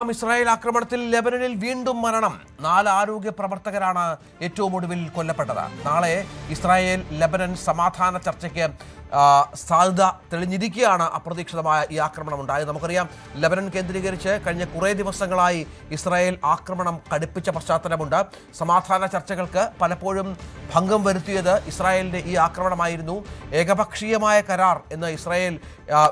Israel ആക്രമണത്തിൽ ലെബനനിൽ വീണ്ടും മരണം. 4 ആരോഗ്യ പ്രവർത്തകരാണ് ഏറ്റവും ഒടുവിൽ കൊല്ലപ്പെട്ടത്. നാളെ ഇസ്രായേൽ ലെബനൻ സമാധാന ചർച്ചയ്ക്ക് സാധ്യത തെളിഞ്ഞിരിക്കുകയാണ് അപ്രതീക്ഷിതമായ ഈ ആക്രമണം ഉണ്ടായത്. നമുക്കറിയാം, ലെബനൻ കേന്ദ്രീകരിച്ച് കഴിഞ്ഞ കുറേ ദിവസങ്ങളായി ഇസ്രായേൽ ആക്രമണം കടുപ്പിച്ച പശ്ചാത്തലമുണ്ട്. സമാധാന ചർച്ചകൾക്ക് പലപ്പോഴും ഭംഗം വരുത്തിയത് ഇസ്രായേലിൻ്റെ ഈ ആക്രമണമായിരുന്നു. ഏകപക്ഷീയമായ കരാർ എന്ന് ഇസ്രായേൽ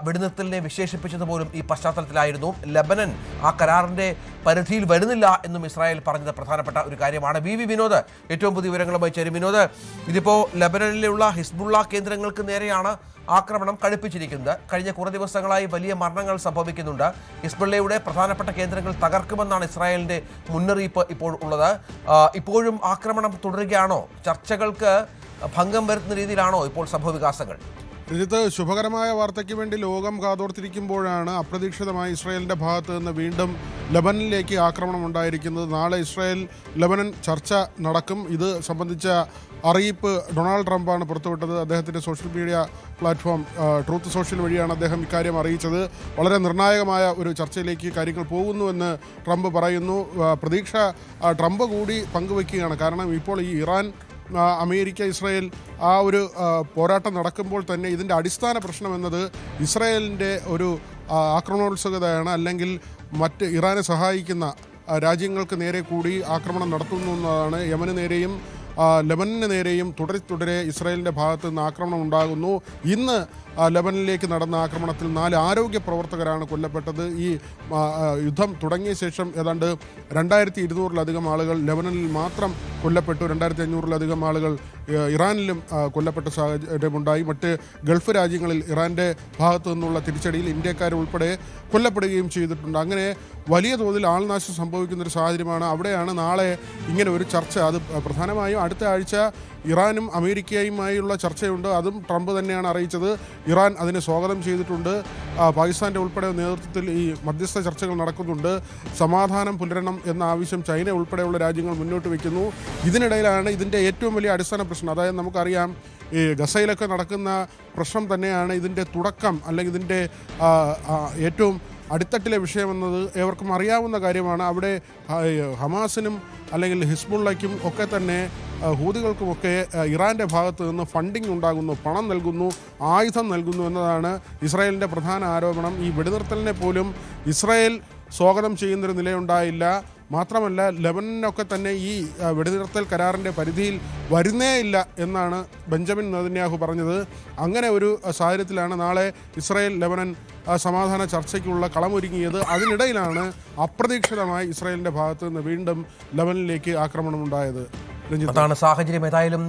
വെടിനിർത്തലിനെ വിശേഷിപ്പിച്ചതുപോലും ഈ പശ്ചാത്തലത്തിലായിരുന്നു. ലെബനൻ ആ കരാറിൻ്റെ പരിധിയിൽ വരുന്നില്ല എന്നും ഇസ്രായേൽ പറഞ്ഞത് പ്രധാനപ്പെട്ട ഒരു കാര്യമാണ്. വി വിനോദ് ഏറ്റവും പുതിയ വിവരങ്ങളുമായി ചേരും. വിനോദ്, ഇതിപ്പോൾ ലെബനനിലുള്ള ഹിസ്ബുള്ള കേന്ദ്രങ്ങൾക്ക് നേരെയാണ് ആക്രമണം കടുപ്പിച്ചിരിക്കുന്നത്. കഴിഞ്ഞ കുറേ ദിവസങ്ങളായി വലിയ മരണങ്ങൾ സംഭവിക്കുന്നുണ്ട്. ഹിസ്ബുള്ളയുടെ പ്രധാനപ്പെട്ട കേന്ദ്രങ്ങൾ തകർക്കുമെന്നാണ് ഇസ്രായേലിൻ്റെ മുന്നറിയിപ്പ് ഇപ്പോൾ ഉള്ളത്. ഇപ്പോഴും ആക്രമണം തുടരുകയാണോ? ചർച്ചകൾക്ക് ഭംഗം വരുത്തുന്ന രീതിയിലാണോ ഇപ്പോൾ സംഭവവികാസങ്ങൾ? രഞ്ജിത്ത്, ശുഭകരമായ വാർത്തയ്ക്ക് വേണ്ടി ലോകം കാതോർത്തിരിക്കുമ്പോഴാണ് അപ്രതീക്ഷിതമായി ഇസ്രായേലിൻ്റെ ഭാഗത്ത് നിന്ന് വീണ്ടും ലെബനനിലേക്ക് ആക്രമണം ഉണ്ടായിരിക്കുന്നത്. നാളെ ഇസ്രായേൽ ലെബനൻ ചർച്ച നടക്കും. ഇത് സംബന്ധിച്ച അറിയിപ്പ് ഡൊണാൾഡ് ട്രംപാണ് പുറത്തുവിട്ടത്. അദ്ദേഹത്തിൻ്റെ social media platform truth social വഴിയാണ് അദ്ദേഹം ഇക്കാര്യം അറിയിച്ചത്. വളരെ നിർണായകമായ ഒരു ചർച്ചയിലേക്ക് കാര്യങ്ങൾ പോകുന്നുവെന്ന് ട്രംപ് പറയുന്നു. പ്രതീക്ഷ ട്രംപ് കൂടി പങ്കുവയ്ക്കുകയാണ്. കാരണം ഇപ്പോൾ ഈ ഇറാൻ അമേരിക്ക ഇസ്രായേൽ ആ ഒരു പോരാട്ടം നടക്കുമ്പോൾ തന്നെ ഇതിൻ്റെ അടിസ്ഥാന പ്രശ്നം എന്നത് ഇസ്രായേലിൻ്റെ ഒരു ആക്രമണോത്സുകതയാണ്. അല്ലെങ്കിൽ മറ്റ് ഇറാനെ സഹായിക്കുന്ന രാജ്യങ്ങൾക്ക് നേരെ കൂടി ആക്രമണം നടത്തുന്നു എന്നതാണ്. യമന് നേരെയും ലെബനന് നേരെയും തുടരെ ഇസ്രായേലിൻ്റെ ഭാഗത്ത് നിന്ന് ആക്രമണം ഉണ്ടാകുന്നു. ഇന്ന് ലെബനനിലേക്ക് നടന്ന ആക്രമണത്തിൽ 4 ആരോഗ്യ പ്രവർത്തകരാണ് കൊല്ലപ്പെട്ടത്. ഈ യുദ്ധം തുടങ്ങിയ ശേഷം ഏതാണ്ട് 2200-ലധികം ആളുകൾ ലെബനനിൽ മാത്രം കൊല്ലപ്പെട്ടു. 2500-ലധികം ആളുകൾ ഇറാനിലും കൊല്ലപ്പെട്ട സാഹചര്യമുണ്ടായി. മറ്റ് ഗൾഫ് രാജ്യങ്ങളിൽ ഇറാൻ്റെ ഭാഗത്തു നിന്നുള്ള തിരിച്ചടിയിൽ ഇന്ത്യക്കാരുൾപ്പെടെ കൊല്ലപ്പെടുകയും ചെയ്തിട്ടുണ്ട്. അങ്ങനെ വലിയ തോതിൽ ആൾനാശം സംഭവിക്കുന്നൊരു സാഹചര്യമാണ്. അവിടെയാണ് നാളെ ഇങ്ങനെ ഒരു ചർച്ച. അത് പ്രധാനമായും അടുത്ത ആഴ്ച ഇറാനും അമേരിക്കയുമായുള്ള ചർച്ചയുണ്ട്. അതും ട്രംപ് തന്നെയാണ് അറിയിച്ചത്. ഇറാൻ അതിനെ സ്വാഗതം ചെയ്തിട്ടുണ്ട്. പാകിസ്ഥാൻ്റെ ഉൾപ്പെടെ നേതൃത്വത്തിൽ ഈ മധ്യസ്ഥ ചർച്ചകൾ നടക്കുന്നുണ്ട്. സമാധാനം പുലരണം എന്ന ആവശ്യം ചൈന ഉൾപ്പെടെയുള്ള രാജ്യങ്ങൾ മുന്നോട്ട് വയ്ക്കുന്നു. ഇതിനിടയിലാണ് ഇതിൻ്റെ ഏറ്റവും വലിയ അടിസ്ഥാന പ്രശ്നം. അതായത് നമുക്കറിയാം, ഈ ഗസയിലൊക്കെ നടക്കുന്ന പ്രശ്നം തന്നെയാണ് ഇതിൻ്റെ തുടക്കം, അല്ലെങ്കിൽ ഇതിൻ്റെ ഏറ്റവും അടിത്തട്ടിലെ വിഷയമെന്നത് ഏവർക്കും അറിയാവുന്ന കാര്യമാണ്. അവിടെ ഹമാസിനും അല്ലെങ്കിൽ ഹിസ്ബുള്ളയ്ക്കും ഒക്കെ തന്നെ ഹൂതികൾക്കുമൊക്കെ ഇറാൻ്റെ ഭാഗത്ത് നിന്ന് ഫണ്ടിങ് ഉണ്ടാകുന്നു, പണം നൽകുന്നു, ആയുധം നൽകുന്നു എന്നതാണ് ഇസ്രായേലിൻ്റെ പ്രധാന ആരോപണം. ഈ വെടിനിർത്തലിനെ പോലും ഇസ്രായേൽ സ്വാഗതം ചെയ്യുന്നൊരു നിലയുണ്ടായില്ല. മാത്രമല്ല, ലെബനനൊക്കെ തന്നെ ഈ വെടിനിർത്തൽ കരാറിൻ്റെ പരിധിയിൽ വരുന്നേ ഇല്ല എന്നാണ് ബെഞ്ചമിൻ നെതന്യാഹു പറഞ്ഞത്. അങ്ങനെ ഒരു സാഹചര്യത്തിലാണ് നാളെ ഇസ്രായേൽ ലെബനൻ സമാധാന ചർച്ചയ്ക്കുള്ള കളമൊരുങ്ങിയത്. അതിനിടയിലാണ് അപ്രതീക്ഷിതമായി ഇസ്രായേലിൻ്റെ ഭാഗത്ത് നിന്ന് വീണ്ടും ലെബനനിലേക്ക് ആക്രമണമുണ്ടായത്. അതാണ് സാഹചര്യം. ഏതായാലും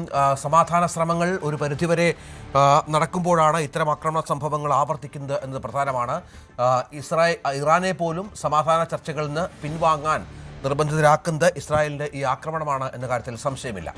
സമാധാന ശ്രമങ്ങൾ ഒരു പരിധിവരെ നടക്കുമ്പോഴാണ് ഇത്തരം ആക്രമണ സംഭവങ്ങൾ ആവർത്തിക്കുന്നത് എന്നത് പ്രധാനമാണ്. ഇറാനെ പോലും സമാധാന ചർച്ചകളിൽ നിന്ന് പിൻവാങ്ങാൻ നിർബന്ധിതരാക്കുന്നത് ഇസ്രായേലിൻ്റെ ഈ ആക്രമണമാണ് എന്ന കാര്യത്തിൽ സംശയമില്ല.